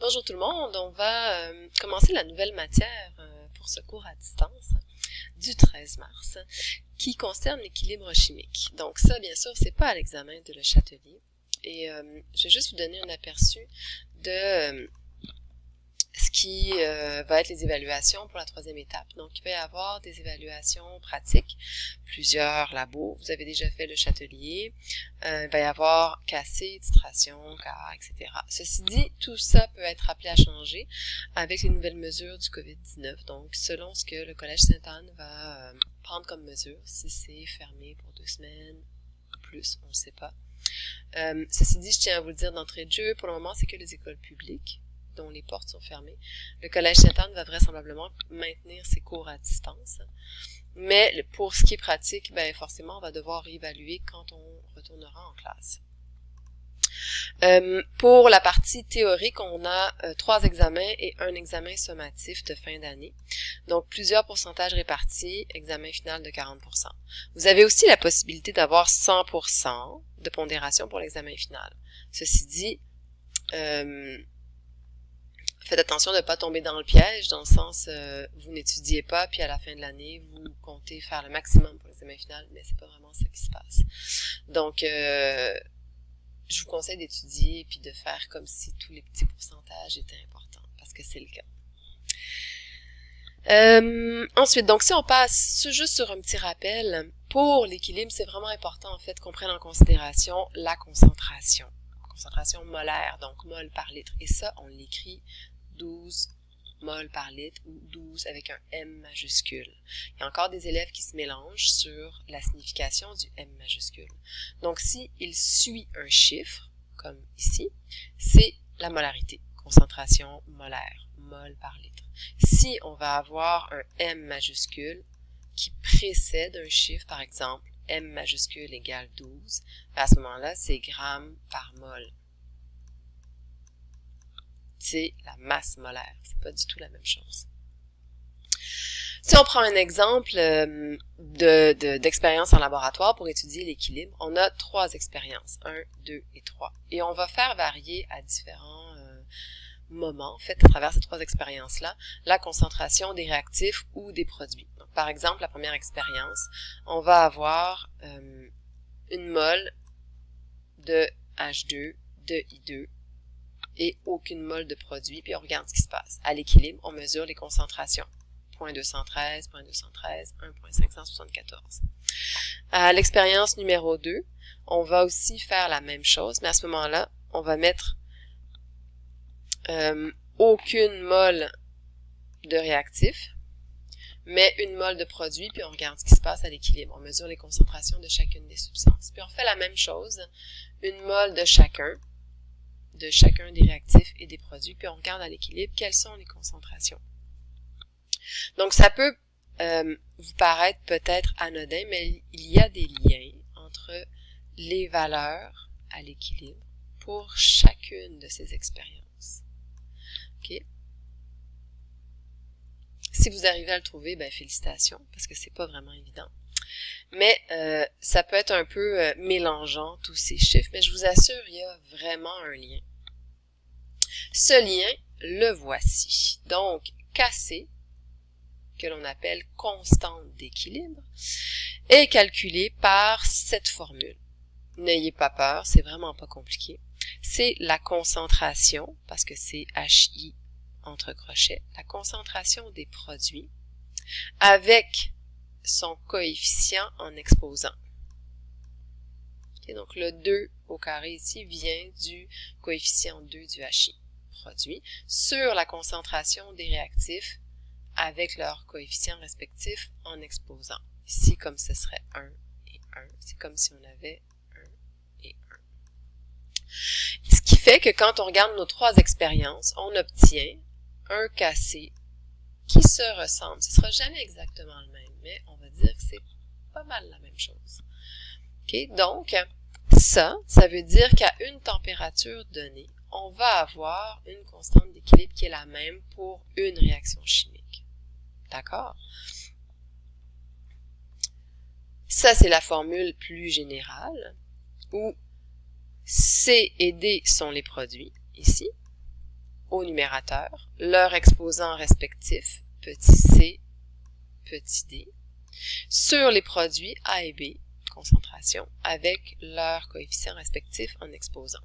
Bonjour tout le monde, on va commencer la nouvelle matière pour ce cours à distance du 13 mars qui concerne l'équilibre chimique. Donc ça, bien sûr, c'est pas à l'examen de Le Chatelier. Et je vais juste vous donner un aperçu de ce qui va être les évaluations pour la troisième étape. Donc, il va y avoir des évaluations pratiques, plusieurs labos. Vous avez déjà fait Le Chatelier. Il va y avoir cassé, titration, CAR, etc. Ceci dit, tout ça peut être appelé à changer avec les nouvelles mesures du COVID-19. Donc, selon ce que le Collège Sainte-Anne va prendre comme mesure, si c'est fermé pour 2 semaines ou plus, on ne sait pas. Ceci dit, je tiens à vous le dire d'entrée de jeu, pour le moment, c'est que les écoles publiques dont les portes sont fermées. Le Collège Sainte-Anne va vraisemblablement maintenir ses cours à distance. Mais pour ce qui est pratique, ben forcément, on va devoir réévaluer quand on retournera en classe. Pour la partie théorique, on a 3 examens et un examen sommatif de fin d'année. Donc, plusieurs pourcentages répartis, examen final de 40%. Vous avez aussi la possibilité d'avoir 100% de pondération pour l'examen final. Ceci dit, faites attention de ne pas tomber dans le piège, dans le sens, vous n'étudiez pas, puis à la fin de l'année, vous comptez faire le maximum pour l'examen final, mais c'est pas vraiment ça qui se passe. Donc, je vous conseille d'étudier, puis de faire comme si tous les petits pourcentages étaient importants, parce que c'est le cas. Ensuite, donc si on passe juste sur un petit rappel, pour l'équilibre, c'est vraiment important, en fait, qu'on prenne en considération la concentration molaire, donc mol par litre. Et ça, on l'écrit 12 mol par litre ou 12 avec un M majuscule. Il y a encore des élèves qui se mélangent sur la signification du M majuscule. Donc, si il suit un chiffre, comme ici, c'est la molarité, concentration molaire, mol par litre. Si on va avoir un M majuscule qui précède un chiffre, par exemple, M majuscule égale 12, à ce moment-là, c'est grammes par mol. C'est la masse molaire. C'est pas du tout la même chose. Si on prend un exemple d'expérience en laboratoire pour étudier l'équilibre, on a 3 expériences, 1, 2 et 3. Et on va faire varier à différents moments, en fait, à travers ces 3 expériences-là, la concentration des réactifs ou des produits. Donc, par exemple, la première expérience, on va avoir une mole de H2, de I2, et aucune mole de produit, puis on regarde ce qui se passe. À l'équilibre, on mesure les concentrations. 0.213, 0.213, 1.574. À l'expérience numéro 2, on va aussi faire la même chose, mais à ce moment-là, on va mettre aucune mole de réactif, mais une mole de produit, puis on regarde ce qui se passe à l'équilibre. On mesure les concentrations de chacune des substances. Puis on fait la même chose, une mole de chacun des réactifs et des produits, puis on regarde à l'équilibre quelles sont les concentrations. Donc, ça peut vous paraître peut-être anodin, mais il y a des liens entre les valeurs à l'équilibre pour chacune de ces expériences. OK? Si vous arrivez à le trouver, ben félicitations, parce que c'est pas vraiment évident. Mais ça peut être un peu mélangeant, tous ces chiffres, mais je vous assure, il y a vraiment un lien. Ce lien, le voici. Donc, Kc, que l'on appelle constante d'équilibre, est calculé par cette formule. N'ayez pas peur, c'est vraiment pas compliqué. C'est la concentration, parce que c'est HI entre crochets, la concentration des produits avec son coefficient en exposant. Okay, donc le 2 au carré ici vient du coefficient 2 du HI, produit, sur la concentration des réactifs avec leurs coefficients respectifs en exposant. Ici, comme ce serait 1 et 1, c'est comme si on avait 1 et 1. Ce qui fait que quand on regarde nos 3 expériences, on obtient un Kc qui se ressemble. Ce ne sera jamais exactement le même, mais on va dire que c'est pas mal la même chose. Okay? Donc, ça veut dire qu'à une température donnée, on va avoir une constante d'équilibre qui est la même pour une réaction chimique. D'accord? Ça, c'est la formule plus générale, où C et D sont les produits, ici. au numérateur, leur exposant respectif, petit c, petit d, sur les produits A et B, concentration, avec leurs coefficients respectifs en exposant.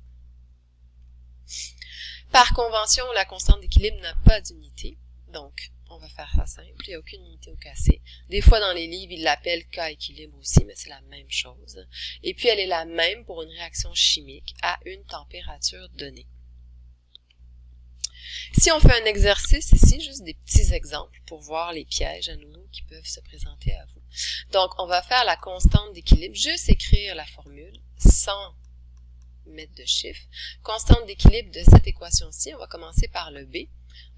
Par convention, la constante d'équilibre n'a pas d'unité, donc on va faire ça simple, il n'y a aucune unité au Kc. Des fois dans les livres, ils l'appellent K-équilibre aussi, mais c'est la même chose. Et puis elle est la même pour une réaction chimique à une température donnée. Si on fait un exercice ici, juste des petits exemples pour voir les pièges à nouveau qui peuvent se présenter à vous. Donc, on va faire la constante d'équilibre, juste écrire la formule sans mettre de chiffre. Constante d'équilibre de cette équation-ci, on va commencer par le B.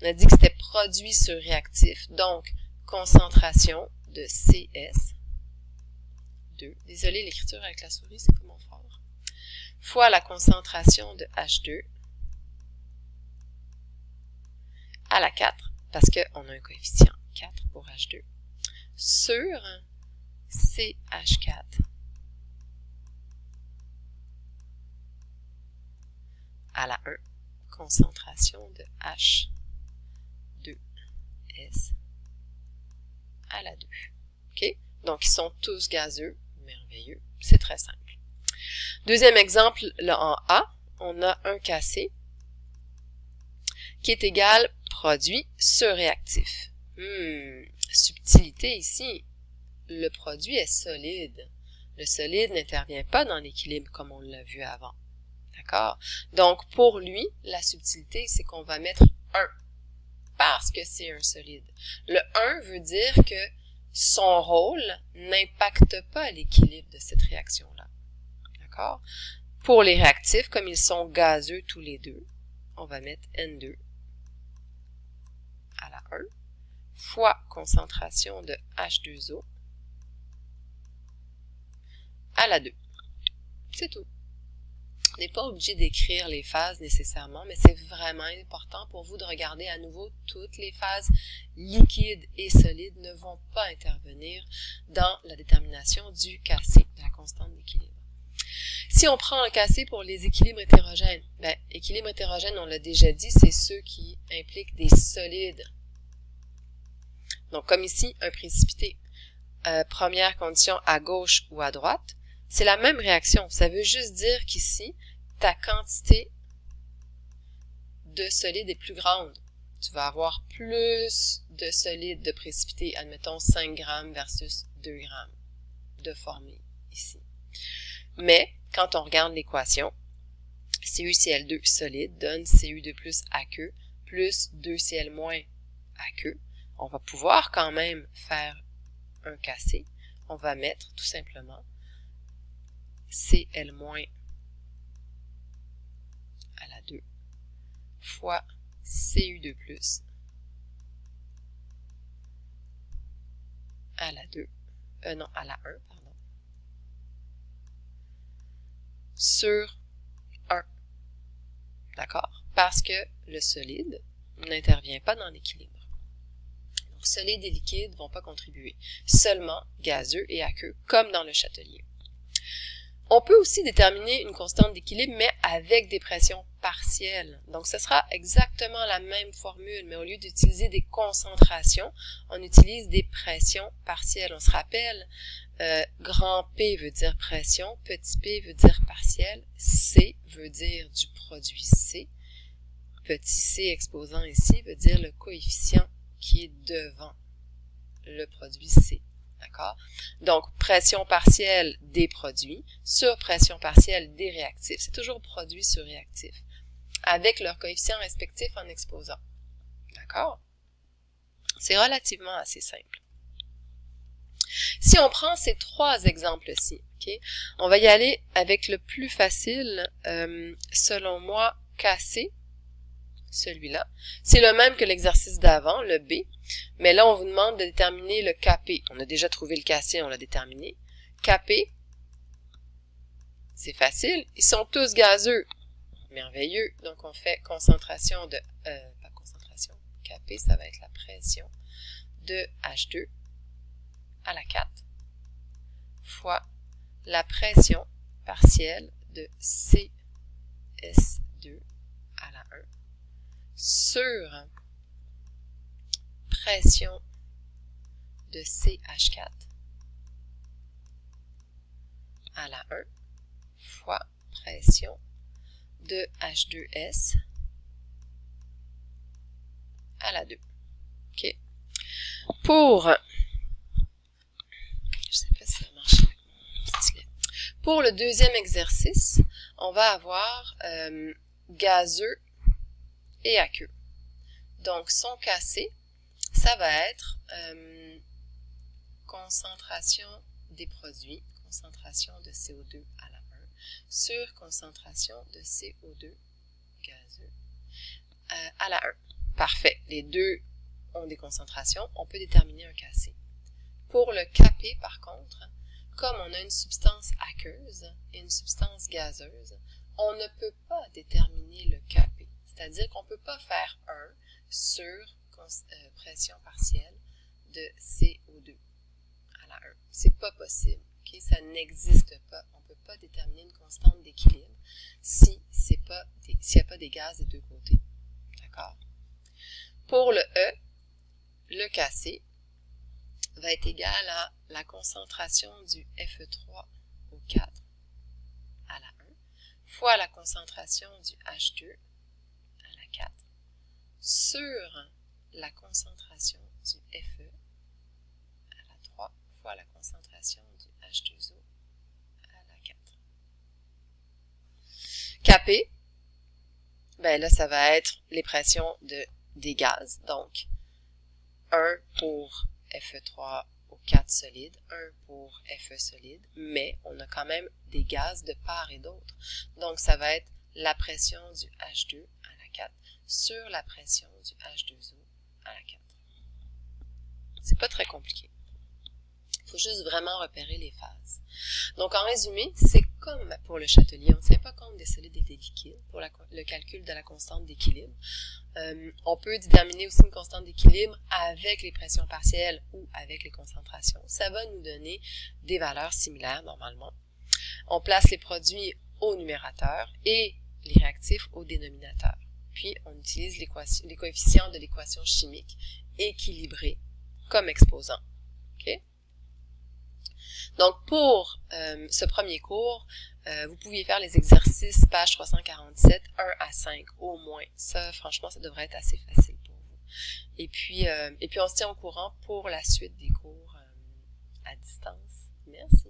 On a dit que c'était produit sur réactif, donc concentration de CS, 2. Désolé, l'écriture avec la souris, c'est pas mon fort. Fois la concentration de H2 à la 4, parce qu'on a un coefficient 4 pour H2, sur CH4 à la 1, concentration de H2S à la 2. OK? Donc, ils sont tous gazeux. Merveilleux. C'est très simple. Deuxième exemple, là en A, on a un Kc qui est égal produit sur réactif. Subtilité ici. Le produit est solide. Le solide n'intervient pas dans l'équilibre comme on l'a vu avant. D'accord? Donc, pour lui, la subtilité, c'est qu'on va mettre 1 parce que c'est un solide. Le 1 veut dire que son rôle n'impacte pas l'équilibre de cette réaction-là. D'accord? Pour les réactifs, comme ils sont gazeux tous les deux, on va mettre N2 à la 1 fois concentration de H2O à la 2. C'est tout. On n'est pas obligé d'écrire les phases nécessairement, mais c'est vraiment important pour vous de regarder à nouveau toutes les phases liquides et solides ne vont pas intervenir dans la détermination du Kc, de la constante d'équilibre. Si on prend le Kc pour les équilibres hétérogènes, équilibre hétérogène, on l'a déjà dit, c'est ceux qui impliquent des solides. Donc, comme ici, un précipité. Première condition à gauche ou à droite, c'est la même réaction. Ça veut juste dire qu'ici, ta quantité de solide est plus grande. Tu vas avoir plus de solide de précipité, admettons 5 grammes versus 2 grammes de formé ici. Mais, quand on regarde l'équation, CuCl2 solide donne Cu2 plus aqueux plus 2Cl- aqueux. On va pouvoir quand même faire un Kc. On va mettre tout simplement Cl- à la 2 fois Cu2 plus à la 2, à la 1, pardon, sur 1. D'accord? Parce que le solide n'intervient pas dans l'équilibre. Donc, solide et liquide ne vont pas contribuer. Seulement gazeux et aqueux, comme dans le Châtelier. On peut aussi déterminer une constante d'équilibre, mais avec des pressions partielles. Donc, ce sera exactement la même formule, mais au lieu d'utiliser des concentrations, on utilise des pressions partielles. On se rappelle, grand P veut dire pression, petit p veut dire partielle, C veut dire du produit C, petit c exposant ici veut dire le coefficient qui est devant le produit C. D'accord? Donc, pression partielle des produits sur pression partielle des réactifs. C'est toujours produit sur réactif, avec leurs coefficients respectifs en exposant. D'accord? C'est relativement assez simple. Si on prend ces 3 exemples-ci, okay, on va y aller avec le plus facile, selon moi, Kc, celui-là. C'est le même que l'exercice d'avant, le B, mais là, on vous demande de déterminer le Kp. On a déjà trouvé le Kc, on l'a déterminé. Kp, c'est facile. Ils sont tous gazeux. Merveilleux. Donc, on fait concentration de... pas concentration. Kp, ça va être la pression de H2 à la 4 fois la pression partielle de CS2 à la 1 sur pression de CH4 à la 1 fois pression de H2S à la 2. OK? Pour, je sais pas si ça marche avec mon stylet. Pour le deuxième exercice, on va avoir gazeux et aqueux. Donc, son KC, ça va être concentration des produits, concentration de CO2 à la 1, sur concentration de CO2 gazeux à la 1. Parfait. Les deux ont des concentrations. On peut déterminer un KC. Pour le Kp, par contre, comme on a une substance aqueuse et une substance gazeuse, on ne peut pas déterminer le Kp. C'est-à-dire qu'on ne peut pas faire 1 sur pression partielle de CO2 à la 1. C'est pas possible. Okay? Ça n'existe pas. On ne peut pas déterminer une constante d'équilibre s'il n'y a pas des gaz des deux côtés. D'accord? Pour le E, le Kc va être égal à la concentration du Fe3 au 4 à la 1 fois la concentration du H2 à la 4 sur la concentration du Fe à la 3 fois la concentration du H2O à la 4. Kp, ben là, ça va être les pressions des gaz. Donc, 1 pour Fe3 au 4 solide, 1 pour Fe solide, mais on a quand même des gaz de part et d'autre. Donc, ça va être la pression du H2 à la 4 sur la pression du H2O à la 4. C'est pas très compliqué. Il faut juste vraiment repérer les phases. Donc, en résumé, c'est comme pour le Châtelier, on ne tient pas compte des solides et des liquides pour le calcul de la constante d'équilibre. On peut déterminer aussi une constante d'équilibre avec les pressions partielles ou avec les concentrations. Ça va nous donner des valeurs similaires normalement. On place les produits au numérateur et les réactifs au dénominateur. Puis, on utilise les coefficients de l'équation chimique équilibrée comme exposant. Okay? Donc, pour ce premier cours, vous pouviez faire les exercices page 347, 1 à 5 au moins. Ça, franchement, ça devrait être assez facile pour vous. Et puis on se tient au courant pour la suite des cours à distance. Merci.